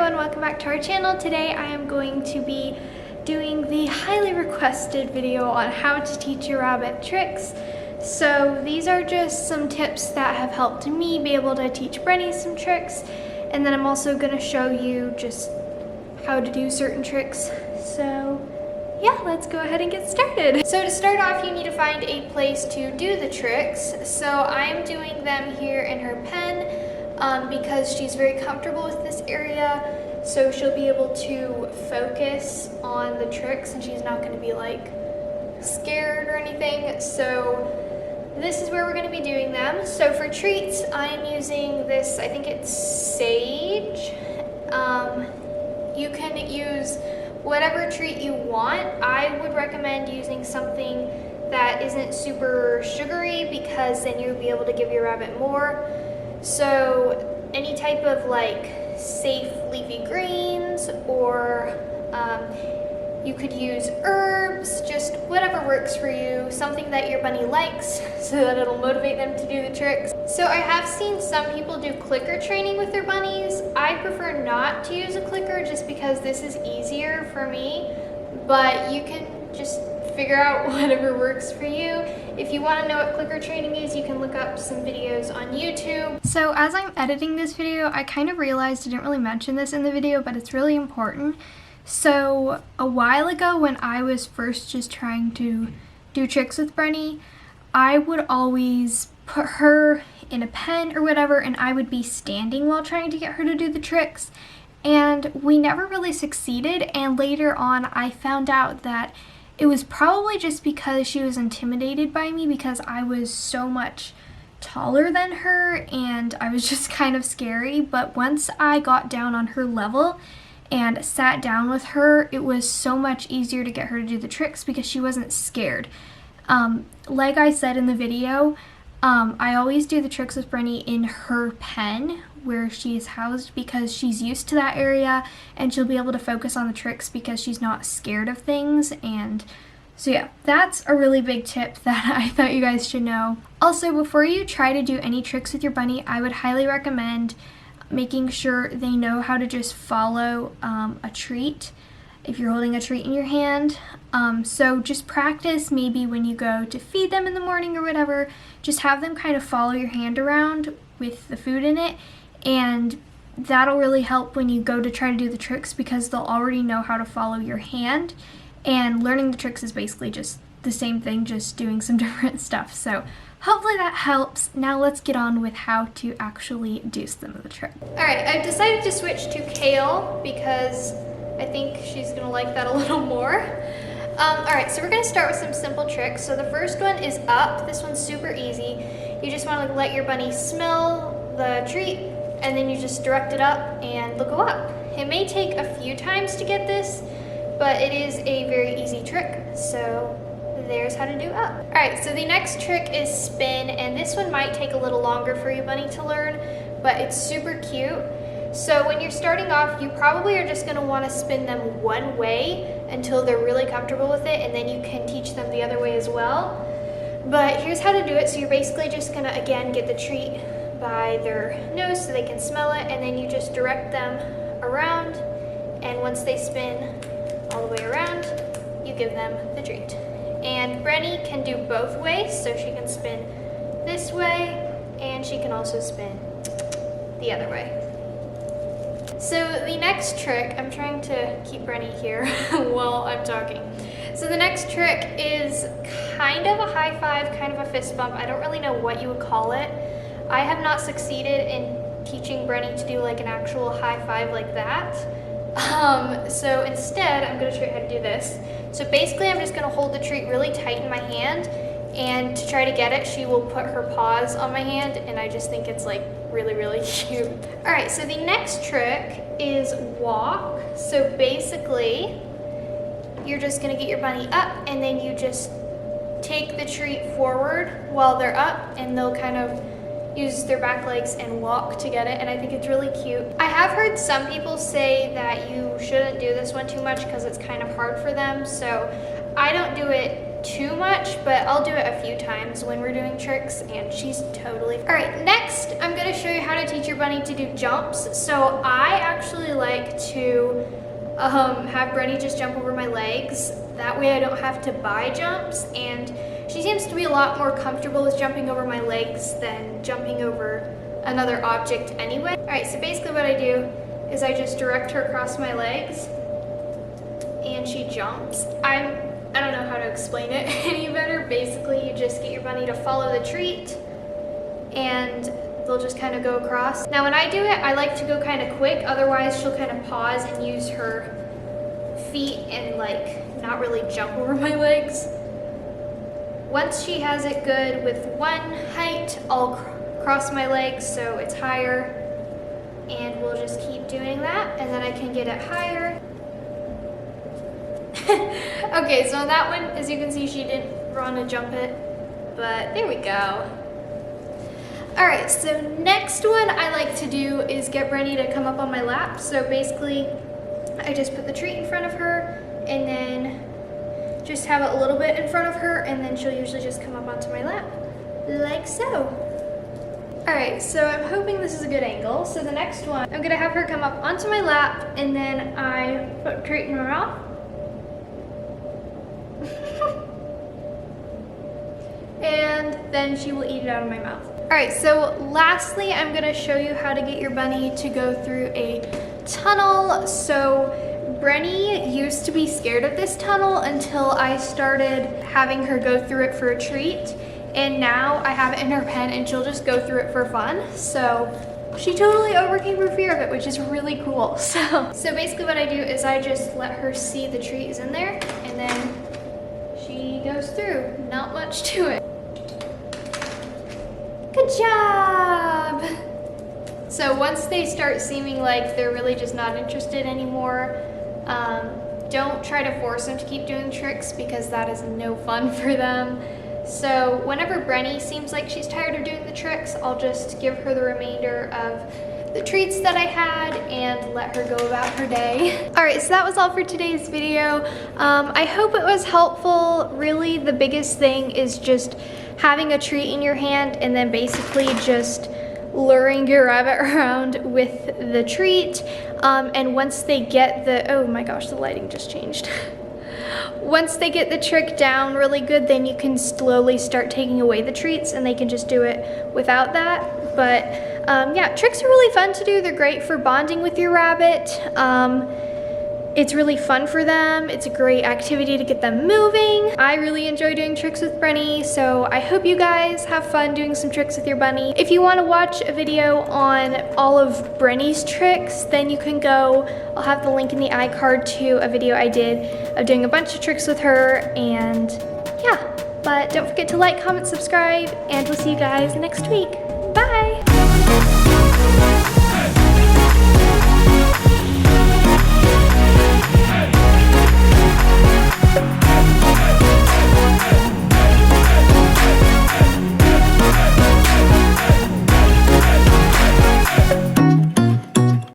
everyone, welcome back to our channel. Today I am going to be doing the highly requested video on how to teach your rabbit tricks. So these are just some tips that have helped me be able to teach Brenny some tricks, and then I'm also going to show you just how to do certain tricks. So yeah, let's go ahead and get started. So to start off, you need to find a place to do the tricks. So I'm doing them here in her pen because she's very comfortable with this area, so she'll be able to focus on the tricks and she's not going to be like scared or anything. So this is where we're going to be doing them. So for treats, I'm using this, I think it's sage. You can use whatever treat you want. I would recommend using something that isn't super sugary because then you'll be able to give your rabbit more. So any type of like safe leafy greens, or you could use herbs, just whatever works for you, something that your bunny likes so that it'll motivate them to do the tricks. So I have seen some people do clicker training with their bunnies. I prefer not to use a clicker just because this is easier for me, but you can just figure out whatever works for you. If you want to know what clicker training is, you can look up some videos on YouTube. So as I'm editing this video, I kind of realized I didn't really mention this in the video, but it's really important. So a while ago when I was first just trying to do tricks with Brenny, I would always put her in a pen or whatever, and I would be standing while trying to get her to do the tricks, and we never really succeeded. And later on I found out that it was probably just because she was intimidated by me because I was so much taller than her and I was just kind of scary. But once I got down on her level and sat down with her, it was so much easier to get her to do the tricks because she wasn't scared. Like I said in the video, I always do the tricks with Brenny in her pen where she's housed because she's used to that area and she'll be able to focus on the tricks because she's not scared of things. And so yeah, that's a really big tip that I thought you guys should know. Also, before you try to do any tricks with your bunny, I would highly recommend making sure they know how to just follow a treat if you're holding a treat in your hand. So just practice maybe when you go to feed them in the morning or whatever, just have them kind of follow your hand around with the food in it, and that'll really help when you go to try to do the tricks because they'll already know how to follow your hand. And learning the tricks is basically just the same thing, just doing some different stuff. So hopefully that helps. Now let's get on with how to actually do some of the tricks. Alright, I've decided to switch to kale because I think she's gonna like that a little more. Alright, so we're gonna start with some simple tricks. So the first one is up. This one's super easy. You just wanna let your bunny smell the treat, and then you just direct it up and they'll go up. It may take a few times to get this, but it is a very easy trick. So there's how to do up. Alright, so the next trick is spin, and this one might take a little longer for your bunny to learn, but it's super cute. So when you're starting off, you probably are just going to want to spin them one way until they're really comfortable with it, and then you can teach them the other way as well. But here's how to do it. So you're basically just going to, again, get the treat by their nose so they can smell it, and then you just direct them around, and once they spin all the way around, you give them the treat. And Brenny can do both ways, so she can spin this way, and she can also spin the other way. So the next trick, I'm trying to keep Brenny here while I'm talking. So the next trick is kind of a high five, kind of a fist bump. I don't really know what you would call it. I have not succeeded in teaching Brenny to do like an actual high five like that. So instead, I'm going to show you how to do this. So basically, I'm just going to hold the treat really tight in my hand, and to try to get it, she will put her paws on my hand, and I just think it's like really, really cute. Alright, so the next trick is walk. So basically, you're just going to get your bunny up, and then you just take the treat forward while they're up, and they'll kind of use their back legs and walk to get it, and I think it's really cute. I have heard some people say that you shouldn't do this one too much because it's kind of hard for them, so I don't do it too much, but I'll do it a few times when we're doing tricks, and she's totally. All right, next I'm gonna show you how to teach your bunny to do jumps. So I actually like to have Brenny just jump over my legs. That way I don't have to buy jumps, and she seems to be a lot more comfortable with jumping over my legs than jumping over another object anyway. All right, so basically what I do is I just direct her across my legs and she jumps. I don't know how to explain it any better. Basically, you just get your bunny to follow the treat and they'll just kind of go across. Now when I do it, I like to go kind of quick, otherwise she'll kind of pause and use her feet and like not really jump over my legs. Once she has it good with one height, I'll cross my legs so it's higher, and we'll just keep doing that, and then I can get it higher. Okay, so on that one, as you can see, she didn't want to jump it, but there we go. All right, so next one I like to do is get Brenny to come up on my lap. So basically, I just put the treat in front of her, and then just have it a little bit in front of her, and then she'll usually just come up onto my lap, like so. All right, so I'm hoping this is a good angle. So the next one, I'm gonna have her come up onto my lap, and then I put treat in her mouth. And then she will eat it out of my mouth. All right, so lastly, I'm gonna show you how to get your bunny to go through a tunnel. So Brenny used to be scared of this tunnel until I started having her go through it for a treat. And now I have it in her pen and she'll just go through it for fun. So she totally overcame her fear of it, which is really cool. So basically what I do is I just let her see the treat is in there, and then she goes through. Not much to it. Good job! So once they start seeming like they're really just not interested anymore, don't try to force them to keep doing tricks, because that is no fun for them. So whenever Brenny seems like she's tired of doing the tricks, I'll just give her the remainder of the treats that I had and let her go about her day. All right, so that was all for today's video. I hope it was helpful. Really, the biggest thing is just having a treat in your hand and then basically just luring your rabbit around with the treat. And once they get the, oh my gosh, the lighting just changed. Once they get the trick down really good, then you can slowly start taking away the treats and they can just do it without that. But yeah, tricks are really fun to do. They're great for bonding with your rabbit. It's really fun for them. It's a great activity to get them moving. I really enjoy doing tricks with Brenny, so I hope you guys have fun doing some tricks with your bunny. If you want to watch a video on all of Brenny's tricks, then you can go, I'll have the link in the iCard to a video I did of doing a bunch of tricks with her, and yeah. But don't forget to like, comment, subscribe, and we'll see you guys next week.